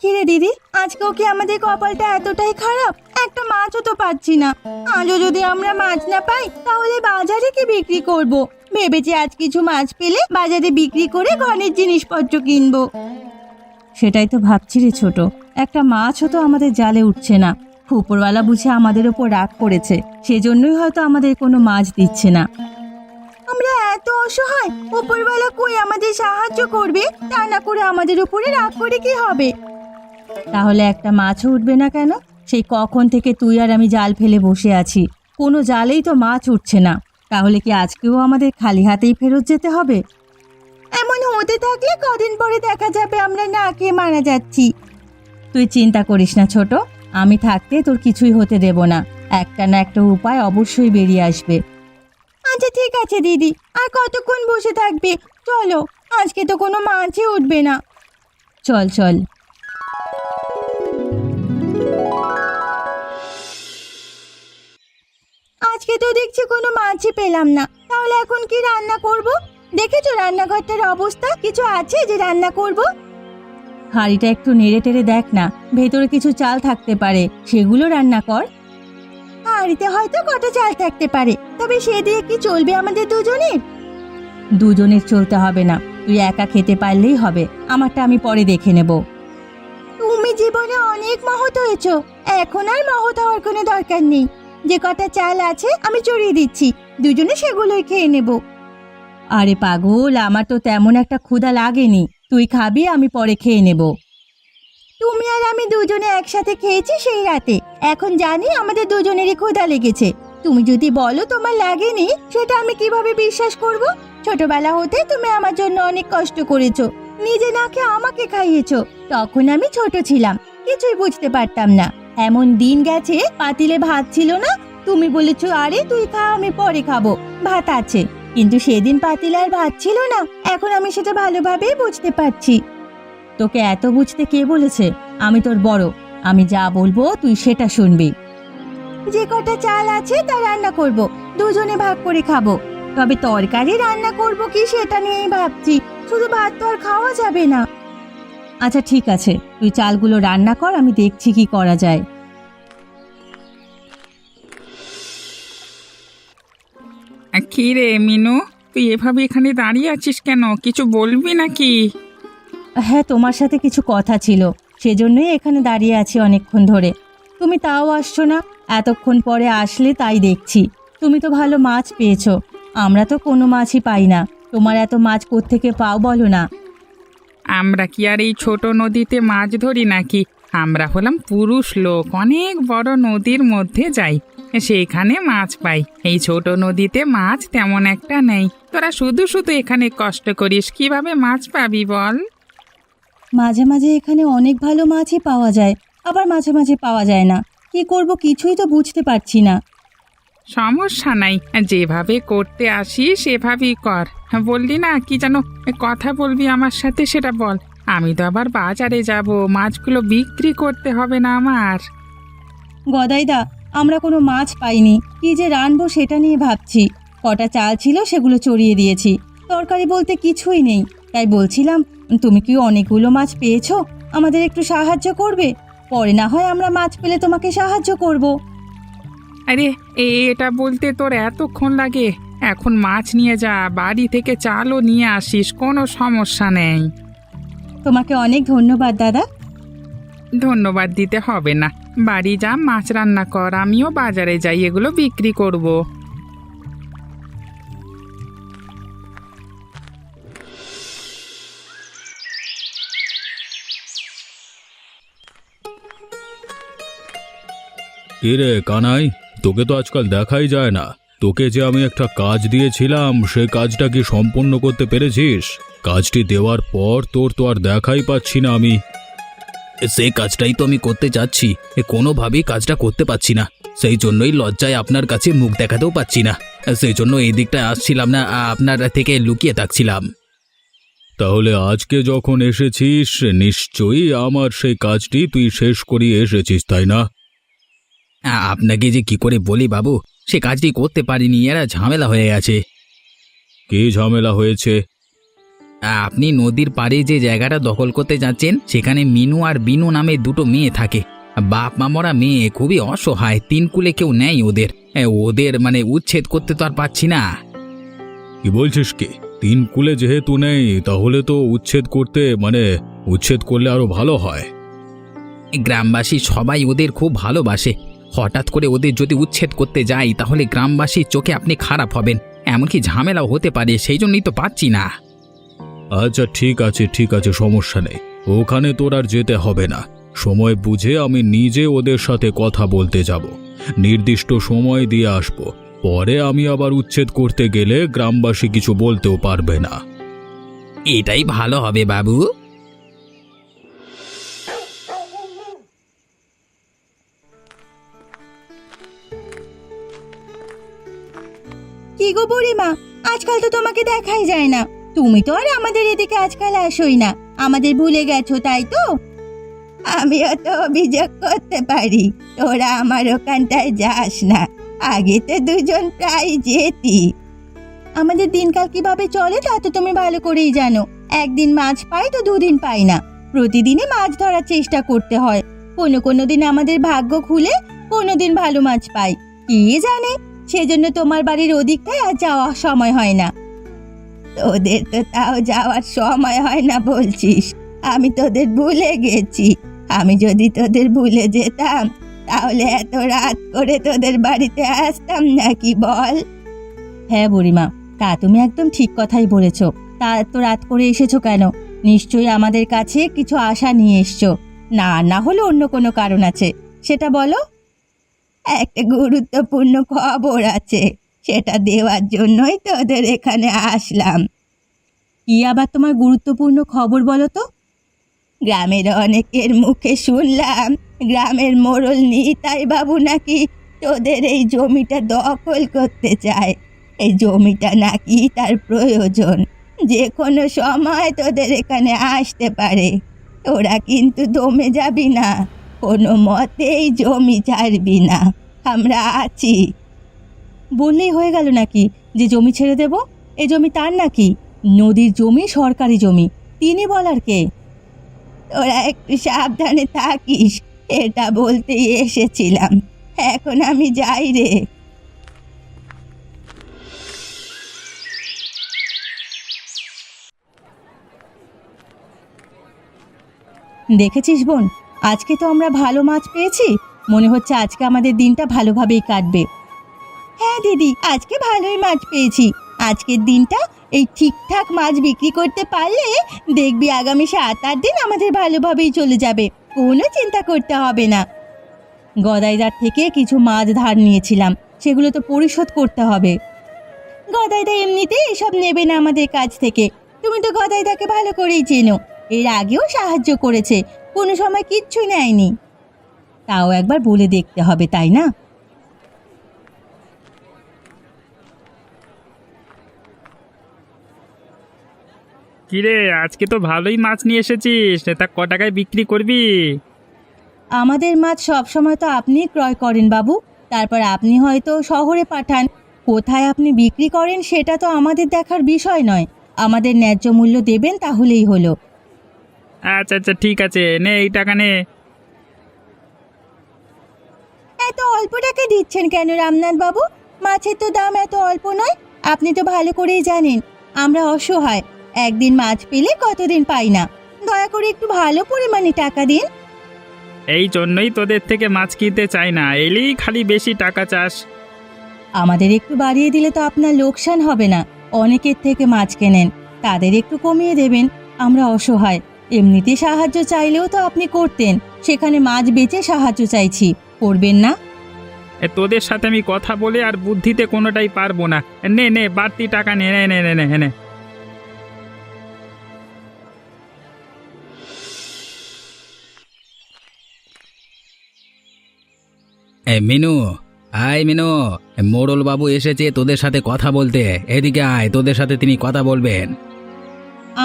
কিরে দিদি, আজকেও কি আমাদের কপালটা এতটাই খারাপ? একটা মাছও তো পাচ্ছি না। আজও যদি আমরা মাছ না পাই তাহলে বাজারে কি বিক্রি করব? ভেবেছি আজ কিছু মাছ পেলে বাজারে বিক্রি করে ঘরের জিনিসপত্র কিনবো। সেটাই তো ভাবছি রে ছোট, একটা মাছও তো আমাদের জালে উঠছে না। উপরওয়ালা বুঝে আমাদের ওপর রাগ করেছে, সেজন্যই হয়তো আমাদের কোনো মাছ দিচ্ছে না। আমরা এত অসহায়, উপরওয়ালা কই আমাদের সাহায্য করবে? তা না করে আমাদের উপরে রাগ করে কি হবে? তাহলে একটা মাছও উঠবে না কেন? সেই কখন থেকে তুই আর আমি জাল ফেলে বসে আছি, কোনো জালেই তো মাছ উঠছে না। তাহলে কি আজকেও আমাদের খালি হাতেই ফেরত যেতে হবে? এমন হতে থাকলে কদিন পরে দেখা যাবে আমরা না খেয়ে মারা যাচ্ছি। তুই চিন্তা করিস না ছোট, আমি থাকতে তোর কিছুই হতে দেব না। একটা না একটা উপায় অবশ্যই বেরিয়ে আসবে। আচ্ছা ঠিক আছে দিদি, আর কতক্ষণ বসে থাকবে? চলো, আজকে তো কোনো মাছই উঠবে না। চল চল। আজকে তো দেখছি কোনো মাছই পেলাম না, তাহলে এখন কি রান্না করব? দেখেছো রান্নাঘরটার অবস্থা? কিছু আছে যে রান্না করব? হাঁড়িটা একটু নেড়ে টেড়ে দেখ না, ভেতরে কিছু চাল থাকতে পারে, সেগুলো রান্না কর। হাঁড়িতে হয়তো কটা চাল থাকতে পারে, তবে সে দিয়ে কি চলবে আমাদের দুজনের? দুজনের চলতে হবে না, তুই একা খেতে পারলেই হবে। আমারটা আমি পরে দেখে নেব। তুমি জীবনে অনেক মহৎ হয়েছো, এখন আর মহৎ হওয়ার কোনো দরকার নেই। যে কটা চাল আছে আমি চড়িয়ে দিচ্ছি, দুজনে সেগুলোই খেয়ে নেব। আরে পাগল, আমার তো তেমন একটা ক্ষুধা লাগেনি, তুই খাবি, আমি পরে খেয়ে নেব। তুমি আর আমি দুজনে একসাথে খেয়েছি সেই রাতে, এখন জানি আমাদের দুজনেরই ক্ষুধা লেগেছে। তুমি যদি বলো তোমার লাগেনি, সেটা আমি কিভাবে বিশ্বাস করব? ছোটবেলা হতে তুমি আমার জন্য অনেক কষ্ট করেছো, নিজে না খেয়ে আমাকে খাইয়েছো। তখন আমি ছোট ছিলাম, কিছুই বুঝতে পারতাম না। এমন দিন গেছে পাতিলে ভাত ছিল না, তুমি বলেছো আরে তুই খা, আমি পরে খাবো, ভাত আছে। কিন্তু সেদিন পাতিলে আর ভাত ছিল না, এখন আমি সেটা ভালোভাবেই বুঝতে পারছি। তোকে এত বুঝতে কে বলেছে? আমি তোর বড়, আমি যা বলবো তুই সেটা শুনবি। যে কটা চাল আছে তা রান্না করব, দুজনে ভাগ করে খাবো। তবে তরকারি রান্না করব কি সেটা নিয়েই ভাবছি, শুধু ভাত তো আর খাওয়া যাবে না। আচ্ছা ঠিক আছে, তুই চালগুলো রান্না কর, আমি দেখছি কি করা যায়। কি রে মিনু, তুই এভাবে এখানে দাঁড়িয়ে আছিস কেন? কিছু বলবি নাকি? হ্যাঁ, তোমার সাথে কিছু কথা ছিল, সেজন্যই এখানে দাঁড়িয়ে আছি অনেকক্ষণ ধরে। তুমি তাও আসছো না, এতক্ষণ পরে আসলে তাই দেখছি। তুমি তো ভালো মাছ পেয়েছো, আমরা তো কোনো মাছই পাই না। তোমার এত মাছ কোত্থেকে পাও বলো না? আমরা কি আর এই ছোট নদীতে মাছ ধরি নাকি? আমরা হলাম পুরুষ লোক, অনেক বড় নদীর মধ্যে যাই, সেখানে মাছ পাই। এই ছোট নদীতে মাছ তেমন একটা নেই। তোরা শুধু শুধু এখানে কষ্ট করিস, কিভাবে মাছ পাবি বল? মাঝে মাঝে এখানে অনেক ভালো মাছই পাওয়া যায়, আবার মাঝে মাঝে পাওয়া যায় না। কি করব কিছুই তো বুঝতে পারছি না। সমস্যা নাই, যেভাবে করতে আসি সেভাবেই কর। বললি না কি যেন কথা বলবি আমার সাথে, সেটা বল। আমি তো আবার বাজারে যাব, মাছগুলো বিক্রি করতে হবে না আমার? গদাইদা, আমরা কোনো মাছ পাইনি, কি যে রানবো সেটা নিয়ে ভাবছি। কটা চাল ছিল সেগুলো চড়িয়ে দিয়েছি, তরকারি বলতে কিছুই নেই। তাই বলছিলাম, তুমি কি অনেকগুলো মাছ পেয়েছো? আমাদের একটু সাহায্য করবে? পরে না হয় আমরা মাছ পেলে তোমাকে সাহায্য করব। আরে এটা বলতে তোর এতক্ষণ লাগে? এখন মাছ নিয়ে যা, বাড়ি থেকে চালও নিয়ে আসিস, কোনো সমস্যা নেই। তোমাকে অনেক ধন্যবাদ দাদা। ধন্যবাদ দিতে হবে না, বাড়ি যা, মাছ রান্না কর, আমিও বাজারে যাই, এগুলো বিক্রি করব। কিরে কানাই, তোকে তো আজকাল দেখাই যায় না। তোকে যে আমি একটা কাজ দিয়েছিলাম, সে কাজটা কি সম্পূর্ণ করতে পেরেছিস? কাজটি দেওয়ার পর তোর তো আর দেখাই পাচ্ছি না আমি। সেই কাজটাই তো আমি করতে যাচ্ছি, কোনোভাবেই কাজটা করতে পারছি না। সেই জন্যই লজ্জায় আপনার কাছে মুখ দেখাতেও পাচ্ছি না। সেই জন্য এই দিকটায় আসছিলাম না, আপনার থেকে লুকিয়ে থাকছিলাম। তাহলে আজকে যখন এসেছিস, নিশ্চয়ই আমার সেই কাজটি তুই শেষ করিয়ে এসেছিস, তাই না? আপনাকে যে কি করে বলি বাবু, সে কাজটি করতে পারিনি, এরা ঝামেলা হয়ে গেছে। কি ঝামেলা হয়েছে? আপনি নদীর পাড়ে যে জায়গাটা দখল করতে যাচ্ছেন সেখানে মিনু আর বিনু নামে দুটো মেয়ে থাকে। বাপ মা মরা মেয়ে, খুবই অসহায়, তিন কুলে কেউ নেই ওদের। ওদের মানে উচ্ছেদ করতে তো আর পাচ্ছি না। কি বলছিস কি? তিন কুলে যেহেতু নেই তাহলে তো উচ্ছেদ করলে আরো ভালো হয়। গ্রামবাসী সবাই ওদের খুব ভালোবাসে। হঠাৎ করে ওদের যদি উচ্ছেদ করতে যাই তাহলে গ্রামবাসীর চোখে আপনি খারাপ হবেন, এমনকি ঝামেলাও হতে পারে, সেই জন্যই তো পাচ্ছি না। আচ্ছা ঠিক আছে, সমস্যা নেই। ওখানে তোর আর যেতে হবে না। সময় বুঝে আমি নিজে ওদের সাথে কথা বলতে যাব। নির্দিষ্ট সময় দিয়ে আসব। পরে আমি আবার উচ্ছেদ করতে গেলে গ্রামবাসী কিছু বলতেও পারবে না। এটাই ভালো হবে বাবু। কি গো বুড়িমা, আজকাল তো তোমাকে দেখাই যায় না। তুমি তো আর আমাদের এদিকে আজকাল আসোই না, আমাদের ভুলে গেছো তাই তো? আমিও তো অভিযোগ করতে পারি, তোরা আমার ওখানটায় যাস না। আগে তো দুজন প্রায় যেতি। আমাদের দিনকাল কিভাবে চলে তা তো তুমি ভালো করেই জানো। একদিন মাছ পাই তো দুদিন পাই না। প্রতিদিনই মাছ ধরার চেষ্টা করতে হয়। কোনো দিন আমাদের ভাগ্য খুলে কোনো দিন ভালো মাছ পাই, কে জানে। সেজন্য তোমার বাড়ির ওদিকটায় আর যাওয়া সময় হয় না। তোদের তো তাও যাওয়ার সময় হয় না বলছিস, আমি তোদের ভুলে গেছি। আমি যদি তোদের ভুলে যেতাম তাহলে এত রাত করে তোদের বাড়িতে আসতাম নাকি বল? হ্যাঁ বুড়িমা, তা তুমি একদম ঠিক কথাই বলেছ। তা এত রাত করে এসেছো কেন? নিশ্চয়ই আমাদের কাছে কিছু আশা নিয়ে এসছো। না হলে অন্য কোনো কারণ আছে, সেটা বলো। একটা গুরুত্বপূর্ণ খবর আছে, সেটা দেওয়ার জন্যই তোদের এখানে আসলাম। কি আবার তোমার গুরুত্বপূর্ণ খবর বলো তো? গ্রামের অনেকের মুখে শুনলাম গ্রামের মোড়ল নিতাই বাবু নাকি তোদের এই জমিটা দখল করতে চায়। এই জমিটা নাকি তার প্রয়োজন, যে কোনো সময় তোদের এখানে আসতে পারে। তোরা কিন্তু দমে যাবি না, কোনো মতেই জমি ছাড়বি না, আমরা আছি। বললেই হয়ে গেল নাকি যে জমি ছেড়ে দেব? এই জমি তার নাকি? নদীর জমি, সরকারি জমি, তিনি বলার কে? তোরা একটু সাবধানে থাকিস, এটা বলতেই এসেছিলাম। এখন আমি যাই রে। দেখেছিস বোন, আজকে তো আমরা ভালো মাছ পেয়েছি। মনে হচ্ছে আজকে আমাদের দিনটা ভালোভাবেই কাটবে। হ্যাঁ দিদি, আজকে ভালোই মাছ পেয়েছি। আজকের দিনটা এই ঠিকঠাক মাছ বিক্রি করতে পারলে দেখবি আগামী 7-8 দিন আমাদের ভালোভাবেই চলে যাবে, কোনো চিন্তা করতে হবে না। গদাইদার থেকে কিছু মাছ ধার নিয়েছিলাম, সেগুলো তো পরিশোধ করতে হবে। গদাইদা এমনিতেই এসব নেবে না আমাদের কাছ থেকে। তুমি তো গদাইদাকে ভালো করেই চেনো, এর আগেও সাহায্য করেছে, কোনো সময় কিচ্ছু নেয়নি। তাও একবার বলে দেখতে হবে, তাই না? কিরে, আজকে তো ভালোই মাছ নিয়ে এসেছিস, তা ক টাকায় বিক্রি করবি? আমাদের মাছ সব সময় তো আপনিই ক্রয় করেন বাবু, তারপর আপনি হয়তো শহরে পাঠান। কোথায় আপনি বিক্রি করেন সেটা তো আমাদের দেখার বিষয় নয়। আমাদের ন্যায্য মূল্য দেবেন তাহলেই হলো। আচ্ছা ঠিক আছে, নে এই টাকা নে। এত অল্প টাকা দিচ্ছেন কেন রামনাথ বাবু? মাছের তো দাম এত অল্প নয়, আপনি তো ভালো করেই জানেন আমরা অসহায়। একদিন মাছ পেলে কতদিন পাই না। দয়া করে একটু ভালো পরিমাণে টাকা দিন। এই জন্যই তোদের থেকে মাছ কিনতে চাই না, এলেই খালি বেশি টাকা চাস। আমাদের একটু বাড়িয়ে দিলে তো আপনার লোকসান হবে না। অনেকের থেকে মাছ কেনেন, তাদের একটু কমিয়ে দেবেন। আমরা অসহায়, এমনিতে সাহায্য চাইলেও তো আপনি করতেন, সেখানে মাছ বেচে সাহায্য চাইছি, করবেন না? তোদের সাথে আমি কথা বলে আর বুদ্ধিতে কোনোটাই পারবো না। নে বাড়তি টাকা নে নে নে নে নে নে। মিনু, আয় মিনু, মোড়ল বাবু এসেছে তোদের সাথে কথা বলতে। এদিকে আয়, তোদের সাথে তিনি কথা বলবেন।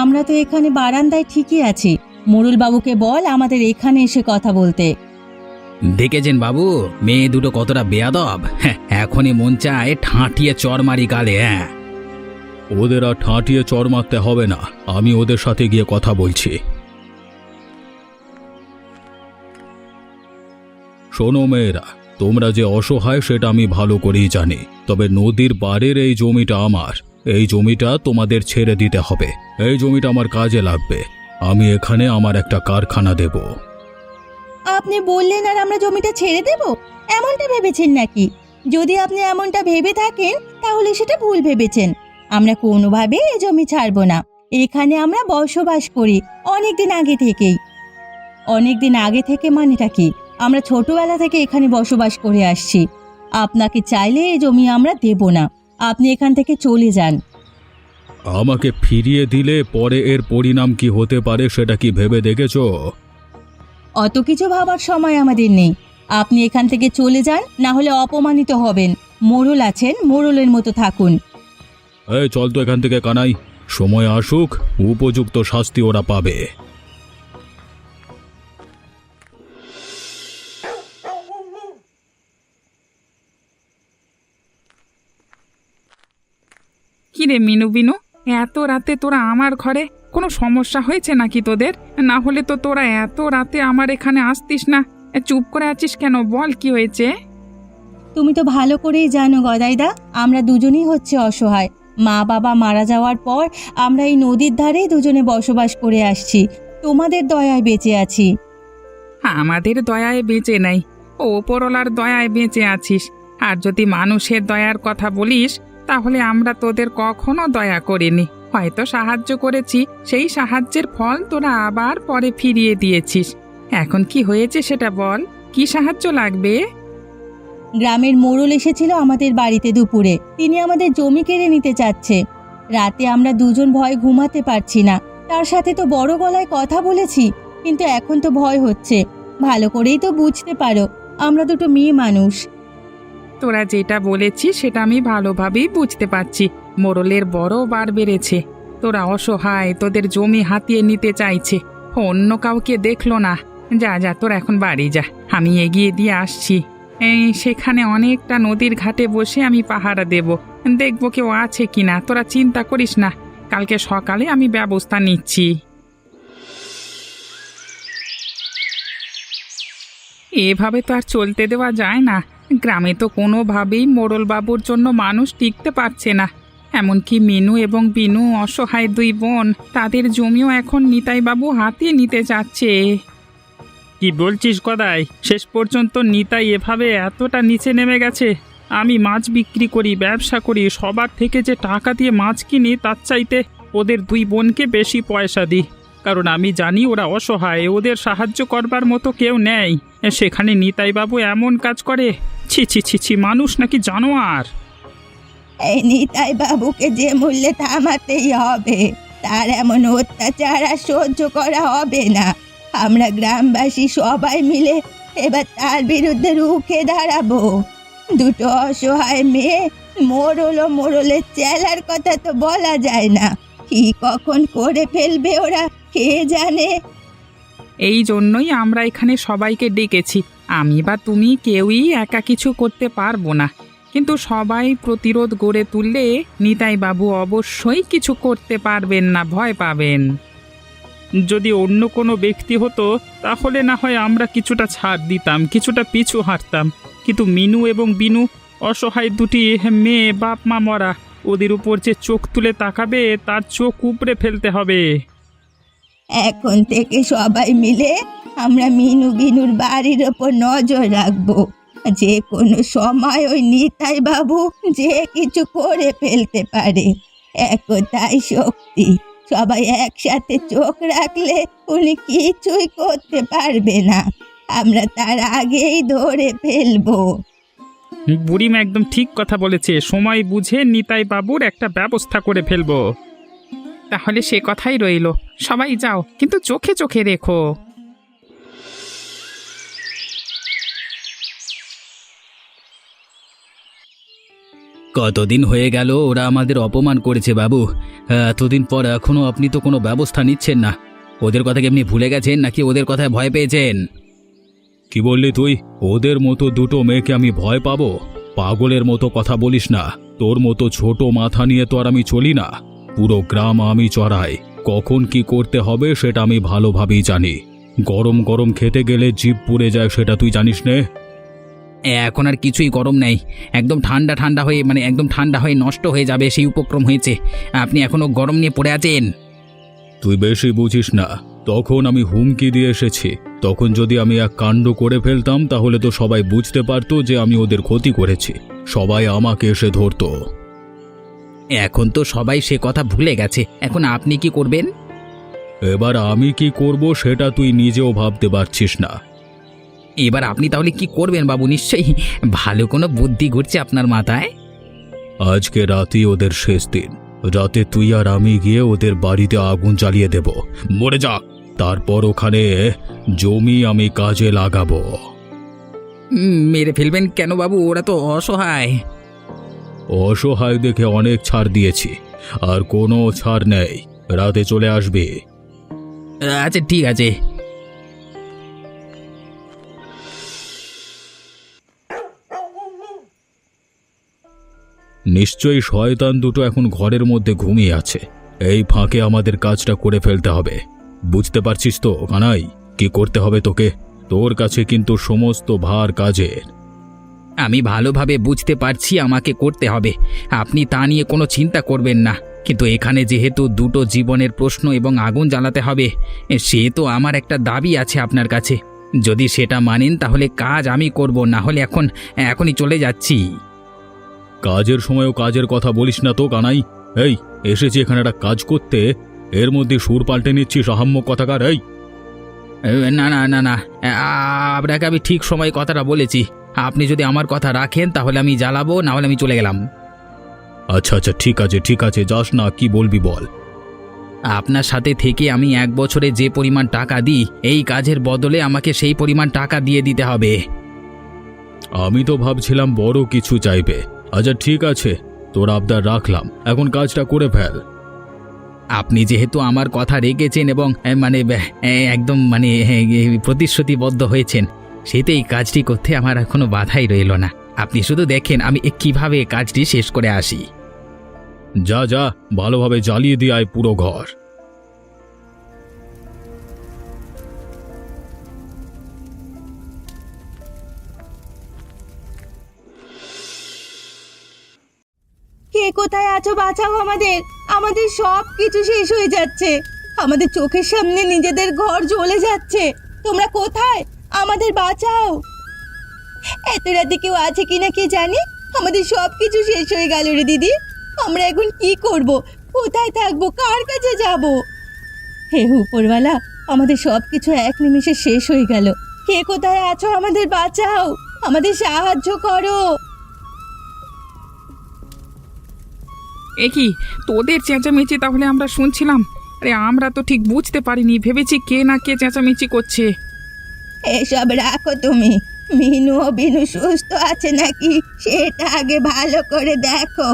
আমরা তো এখানে বারান্দায় ঠিকই আছি, মোড়ল বাবুকে বল আমাদের এখানে এসে কথা বলতে। দেখেছেন বাবু, মেয়ে দুটো কতটা বেয়াদব। হ্যাঁ, এখনই মন চায় ঠাঁটিয়ে চর মারি গালে। হ্যাঁ, ওদের আর ঠাঁটিয়ে চড় মারতে হবে না, আমি ওদের সাথে গিয়ে কথা বলছি। শোনো মেয়েরা, তোমরা যে অসহায় সেটা আমি ভালো করেই জানি, তবে নদীর পাড়ের এই জমিটা আমার। এই জমিটা তোমাদের ছেড়ে দিতে হবে। এই জমিটা আমার কাজে লাগবে। আমি এখানে আমার একটা কারখানা দেব। আপনি বললেন আর আমরা জমিটা ছেড়ে দেব, এমনটা ভেবেছেন নাকি? যদি আপনি এমনটা ভেবে থাকেন তাহলে সেটা ভুল ভেবেছেন। আমরা কোনোভাবে এই জমি ছাড়বো না। এখানে আমরা বসবাস করি অনেকদিন আগে থেকেই। অনেকদিন আগে থেকে মানেটা কি? আমরা ছোটবেলা থেকে এখানে বসবাস করে আসছি। আপনাকে চাইলে এই জমি আমরা দেব না। আপনি এখান থেকে চলে যান। আমাকে ফিরিয়ে দিলে পরে এর পরিণাম কি হতে পারে সেটা কি ভেবে দেখেছো? অত কিছু ভাবার সময় আমাদের নেই। আপনি এখান থেকে চলে যান, না হলে অপমানিত হবেন। মোড়ল আছেন, মোড়লের মতো থাকুন। এই চল তো এখান থেকে কানাই, সময় আসুক উপযুক্ত শাস্তি ওরা পাবে। কি রে মিনু বিনু, এত রাতে তোরা আমার ঘরে? কোনো সমস্যা হয়েছে নাকি তোদের? না হলে তো তোরা এত রাতে আমার এখানে আসতিস না। চুপ করে আছিস কেন? বল কি হয়েছে? তুমি তো ভালো করেই জানো গদাইদা, আমরা দুজনেই হচ্ছে অসহায়। মা বাবা মারা যাওয়ার পর আমরা এই নদীর ধারেই দুজনে বসবাস করে আসছি। তোমাদের দয়ায় বেঁচে আছি। আমাদের দয়ায় বেঁচে নাই, ওপরওয়ালার দয়ায় বেঁচে আছিস। আর যদি মানুষের দয়ার কথা বলিস, তাহলে আমরা তোদের কখনো দয়া করিনি। হয়তো সাহায্য করেছি, সেই সাহায্যের ফল তোরা আবার পরে ফিরিয়ে দিয়েছিস। এখন কি হয়েছে সেটা বল, কি সাহায্য লাগবে? গ্রামের মোড়ল এসেছিল আমাদের বাড়িতে দুপুরে। তিনি আমাদের জমি কেড়ে নিতে চাচ্ছে। রাতে আমরা দুজন ভয় ঘুমাতে পারছি না। তার সাথে তো বড় গলায় কথা বলেছি, কিন্তু এখন তো ভয় হচ্ছে। ভালো করেই তো বুঝতে পারো, আমরা দুটো মেয়ে মানুষ। তোরা যেটা বলেছিস সেটা আমি ভালোভাবেই বুঝতে পারছি। মোড়লের বড় বার বেড়েছে। তোরা অসহায়, তোদের জমি হাতিয়ে নিতে চাইছে। অন্য কাউকে দেখলো না। যা যা, তোরা এখন বাড়ি যা, আমি এগিয়ে দিয়ে আসছি। সেখানে অনেকটা নদীর ঘাটে বসে আমি পাহারা দেব, দেখবো কেউ আছে কিনা। তোরা চিন্তা করিস না, কালকে সকালে আমি ব্যবস্থা নিচ্ছি। এভাবে তো আর চলতে দেওয়া যায় না। গ্রামে তো কোনোভাবেই মোড়লবাবুর জন্য মানুষ টিকতে পারছে না। এমনকি মিনু এবং বিনু অসহায় দুই বোন, তাদের জমিও এখন নিতাইবাবু হাতিয়ে নিতে চাচ্ছে। কি বলছিস গদাই? শেষ পর্যন্ত নিতাই এভাবে এতটা নিচে নেমে গেছে? আমি মাছ বিক্রি করি, ব্যবসা করি, সবার থেকে যে টাকা দিয়ে মাছ কিনি তার চাইতে ওদের দুই বোনকে বেশি পয়সা দিই। কারণ আমি জানি ওরা অসহায়, ওদের সাহায্য করবার মতো কেউ নেই। সেখানে নিতাইবাবু এমন কাজ করে? ছি ছি ছি ছি, মানুষ নাকি জানোয়ার? এই নিতাই বাবুকে যে মূল্যে থামাতেই হবে। তার এমন অত্যাচার আর সহ্য করা হবে না। আমরা গ্রামবাসী সবাই মিলে এবার তার বিরুদ্ধে রুখে দাঁড়াবো। দুটো অসহায় মেয়ে, মোড়ল ও মোড়লের চেলার কথা তো বলা যায় না। কি কখন করে ফেলবে ওরা কে জানে। এই জন্যই আমরা এখানে সবাইকে ডেকেছি। আমি বা তুমি কেউই একা কিছু করতে পারবো না, কিন্তু সবাই প্রতিরোধ গড়ে তুললে নিতাইবাবু অবশ্যই কিছু করতে পারবেন না, ভয় পাবেন। যদি অন্য কোনো ব্যক্তি হতো তাহলে না হয় আমরা কিছুটা ছাড় দিতাম, কিছুটা পিছু হাঁটতাম। কিন্তু মিনু এবং বিনু, অসহায় দুটি মেয়ে, বাপ মা মরা, ওদের উপর যে চোখ তুলে তাকাবে তার চোখ উপড়ে ফেলতে হবে। এখন থেকে সবাই মিলে আমরা মিনু বিনুর বাড়ির ওপর নজর রাখবো। যে কোনো সময় ওই নিতাই বাবু যে কিছু করে ফেলতে পারে। একতাই শক্তি। সবাই একসাথে চোখ রাখলে উনি কিছুই করতে পারবে না। আমরা তার আগেই ধরে ফেলবো। বুড়িমা একদম ঠিক কথা বলেছে। সময় বুঝে নিতাই বাবুর একটা ব্যবস্থা করে ফেলবো। তাহলে সে কথাই রইল, সবাই যাও, কিন্তু চোখে চোখে রেখো। কতদিন হয়ে গেল ওরা আমাদের অপমান করেছে বাবু। এতদিন পর এখনো আপনি তো কোনো ব্যবস্থা নিচ্ছেন না। ওদের কথা কি আপনি ভুলে গেছেন নাকি ওদের কথায় ভয় পেয়েছেন? কি বললি তুই? ওদের মতো দুটো মেয়েকে আমি ভয় পাবো? পাগলের মতো কথা বলিস না। তোর মতো ছোট মাথা নিয়ে তো আর আমি চলি না। পুরো গ্রাম আমি চড়াই, কখন কি করতে হবে সেটা আমি ভালোভাবেই জানি। গরম গরম খেতে গেলে জিভ পুড়ে যায়, সেটা তুই জানিস নে? এখন আর কিছুই গরম নেই, একদম ঠান্ডা ঠান্ডা হয়ে একদম ঠান্ডা হয়ে নষ্ট হয়ে যাবে সেই উপক্রম হয়েছে। আপনি এখনো গরম নিয়ে পড়ে আছেন। তুই বেশি বুঝিস না। তখন আমি হুমকি দিয়ে এসেছি, তখন যদি আমি এক কাণ্ড করে ফেলতাম তাহলে তো সবাই বুঝতে পারতো যে আমি ওদের ক্ষতি করেছি, সবাই আমাকে এসে ধরতো। এখন তো সবাই সে কথা ভুলে গেছে, এখন আপনি কি করবেন? এবার আমি কি করব সেটা তুই নিজেও ভাবতে পারছিস না। এবার আপনি তাহলে কি করবেন বাবু? নিশ্চয়ই ভালো কোনো বুদ্ধি ঘুরছে আপনার মাথায়। আজকে রাতেই ওদের শেষ দিন। রাতে তুই আর আমি গিয়ে ওদের বাড়িতে আগুন জ্বালিয়ে দেব, মরে যাক। তারপর ওখানে জমি আমি কাজে লাগাবো। মেরে ফেলবেন কেন বাবু? ওরা তো অসহায়। অসহায় দেখে অনেক ছাড় দিয়েছি, আর কোনো ছাড় নেই। রাতে চলে আসবি। আচ্ছা ঠিক আছে। নিশ্চয়ই শয়তান দুটো এখন ঘরের মধ্যে ঘুমিয়ে আছে। এই ফাঁকে আমাদের কাজটা করে ফেলতে হবে। বুঝতে পারছিস তো কানাই, কি করতে হবে তোকে? তোর কাছে কিন্তু সমস্ত ভার কাজের। আমি ভালোভাবে বুঝতে পারছি আমাকে করতে হবে, আপনি তা নিয়ে কোনো চিন্তা করবেন না। কিন্তু এখানে যেহেতু দুটো জীবনের প্রশ্ন এবং আগুন জ্বালাতে হবে, সে তো আমার একটা দাবি আছে আপনার কাছে। যদি সেটা মানেন তাহলে কাজ আমি করব, না হলে এখনই চলে যাচ্ছি। কাজের সময়ও কাজের কথা বলিস না তো কানাই। এই এসেছি এখানে একটা কাজ করতে, এর মধ্যে সুর পাল্টে নিচ্ছিস আহাম্মক কথাকার। এই না না না না, আপনাকে আমি ঠিক সময় কথাটা বলেছি। আপনি যদি আমার কথা রাখেন তাহলে আমি জ্বালাবো, না হলে আমি চলে গেলাম। আচ্ছা আচ্ছা ঠিক আছে ঠিক আছে, যাস না, কি বলবি বল। আপনার সাথে থেকে আমি 1 বছরে যে পরিমাণ টাকা দিই, এই কাজের বদলে আমাকে সেই পরিমাণ টাকা দিয়ে দিতে হবে। আমি তো ভাবছিলাম বড় কিছু চাইবে। আচ্ছা ঠিক আছে, তোর আবদার রাখলাম, এখন কাজটা করে ফেল। আপনি যেহেতু আমার কথা রেখেছেন এবং একদম প্রতিশ্রুতিবদ্ধ হয়েছেন, সেতে এই কাজটি করতে আমার আর কোনো বাধাই রইল না। আপনি শুধু দেখেন আমি কিভাবে কাজটি শেষ করে আসি। যা যা, ভালোভাবে জ্বালিয়ে দিয়ে আয় পুরো ঘর। কে কোথায় আছো? বাঁচাও আমাদের, আমাদের সব কিছু শেষ হয়ে যাচ্ছে। আমাদের চোখের সামনে নিজেদের ঘর জ্বলে যাচ্ছে। তোমরা কোথায়? আমাদের বাঁচাও। এত রাতে কেউ আছে কিনা কে জানে। আমাদের সব কিছু শেষ হয়ে গেল রে দিদি। আমরা এখন কি করব? কোথায় থাকবো? কার কাছে যাব? হে উপরওয়ালা, আমাদের সব কিছু এক নিমিষে শেষ হয়ে গেল। কে কোথায় আছো? আমাদের বাঁচাও, আমাদের সাহায্য করো। এ কি তোদের চেঁচামেচি তাহলে আমরা শুনছিলাম? আরে আমরা তো ঠিক বুঝতে পারিনি, ভেবেছি কে না কে চেঁচামেচি করছে। এসব রাখো তুমি। মিনু ও বিনু সুস্থ আছে নাকি সেটা আগে ভালো করে দেখো।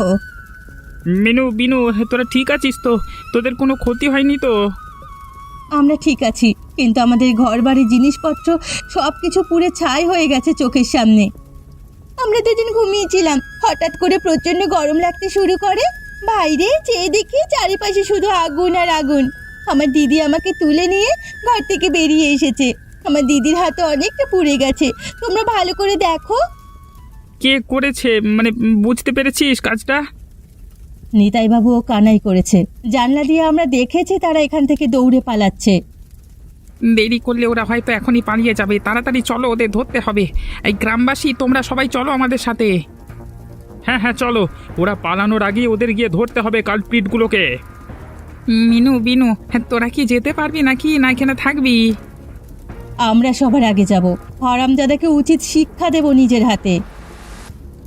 মিনু বিনু, তোরা ঠিক আছিস তো? তোদের কোনো ক্ষতি হয়নি তো? আমরা ঠিক আছি, কিন্তু আমাদের ঘর বাড়ি জিনিসপত্র সব কিছু পুড়ে ছাই হয়ে গেছে চোখের সামনে। আমরা দুদিন ঘুমিয়েছিলাম, হঠাৎ করে প্রচন্ড গরম লাগতে শুরু করে। বাইরে চেয়ে দেখি চারিপাশে শুধু আগুন আর আগুন। আমার দিদি আমাকে তুলে নিয়ে ঘর থেকে বেরিয়ে এসেছে। আমার দিদির হাতে অনেকটা পুড়ে গেছে, তোমরা ভালো করে দেখো। কে করেছে বুঝতে পেরেছিস কাজটা? নিতাই বাবু ও কানাই করেছে। জানলা দিয়ে আমরা দেখেছি তারা এখান থেকে দৌড়ে পালাচ্ছে। দেরি করলে ওরা হয়তো এখনই পালিয়ে যাবে। তাড়াতাড়ি চলো, ওদের ধরতে হবে। এই গ্রামবাসী তোমরা সবাই চলো আমাদের সাথে। হ্যাঁ হ্যাঁ চলো, ওরা পালানোর আগে ওদের গিয়ে ধরতে হবে কালপ্রিটগুলোকে। মিনু বিনু, তোরা কি যেতে পারবি নাকি না এখানে থাকবি? আমরা সবার আগে যাব, হারামজাদাকে উচিত শিক্ষা দেব নিজের হাতে।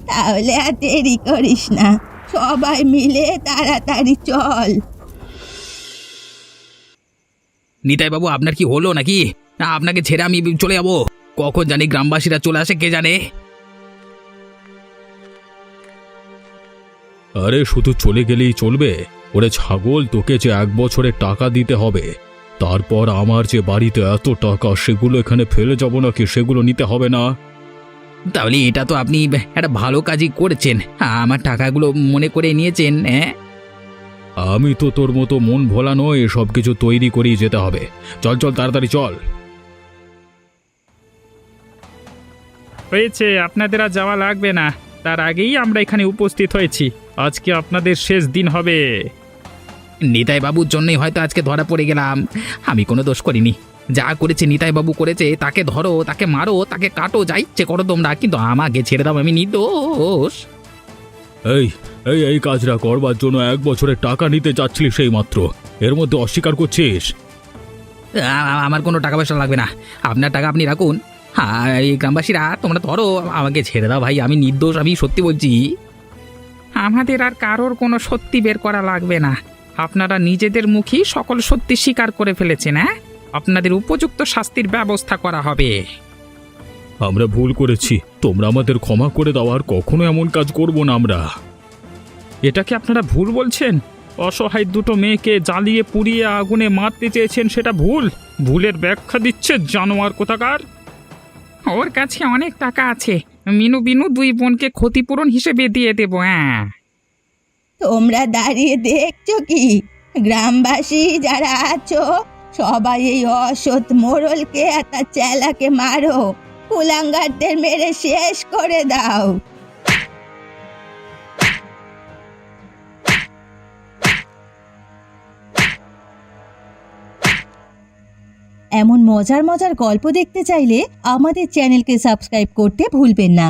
তাহলে আর দেরি করিস না, সবাই মিলে তাড়াতাড়ি চল। নিতাই বাবু, আপনার কি হলো নাকি? না আপনাকে ছেড়ে আমি চলে যাব? কখন জানি গ্রামবাসীরা চলে আসে কে জানে। আরে শুধু চলে গেলেই চলবে? ওরে ছাগল, তোকে যে 1 বছরের টাকা দিতে হবে, তারপর আমার যে বাড়িতে এত টাকা সেগুলো এখানে ফেলে যাব নাকি? সেগুলো নিতে হবে না? তাহলে এটা তো আপনি একটা ভালো কাজই করেছেন, আমার টাকাগুলো মনে করে নিয়েছেন। হ্যাঁ, আমি তো তোর মতো মন ভোলা নয়, সব কিছু তৈরি করেই যেতে হবে। চল চল তাড়াতাড়ি চল। হয়েছে, আপনাদের আর যাওয়া লাগবে না। তার আগেই আমরা এখানে উপস্থিত হয়েছি। আজকে আপনাদের শেষ দিন হবে। নিতাই বাবুর জন্যই হয়তো আজকে ধরা পড়ে গেলাম। আমি কোনো দোষ করিনি, যা করেছে নিতাই বাবু করেছে। তাকে ধরো, তাকে মারো, তাকে কাটো, যা ইচ্ছে করো তোমরা, কিন্তু আমাকে ছেড়ে দাও, আমি নির্দোষ। এই এই এই কাজটা করবার জন্য 1 বছরের টাকা নিতে চাচ্ছিলি, সেই মাত্র এর মধ্যে অস্বীকার করছিস। আমার কোনো টাকা পয়সা লাগবে না, আপনার টাকা আপনি রাখুন। এই গ্রামবাসীরা, তোমরা ধরো, আমাকে ছেড়ে দাও ভাই, আমি নির্দোষ, আমি সত্যি বলছি। আমাদের আর কারোর কোনো সত্যি বের করা লাগবে না। আপনারা নিজেদের মুখেই সকল সত্যি স্বীকার করে ফেলেছেন। হ্যাঁ, আপনাদের উপযুক্ত শাস্তির ব্যবস্থা করা হবে। আমরা ভুল করেছি, তোমরা আমাদের ক্ষমা করে দাও, আর কখনো এমন কাজ করব না আমরা। এটাকে আপনারা ভুল বলছেন? অসহায় দুটো মেয়েকে জ্বালিয়ে পুড়িয়ে আগুনে মারতে চেয়েছেন, সেটা ভুল? ভুলের ব্যাখ্যা দিচ্ছে জানোয়ার কোথাকার। ওর কাছে অনেক টাকা আছে, মিনু বিনু 2 বোনকে ক্ষতিপূরণ হিসেবে দিয়ে দেবো। হ্যাঁ, তোমরা দাঁড়িয়ে দেখছো কি? গ্রামবাসী যারা আছো, সবাই এই অসৎ মোড়লকে আর তার চেলাকে মারো, কুলাঙ্গারদের মেরে শেষ করে দাও। এমন মজার মজার গল্প দেখতে চাইলে আমাদের চ্যানেলকে সাবস্ক্রাইব করতে ভুলবেন না।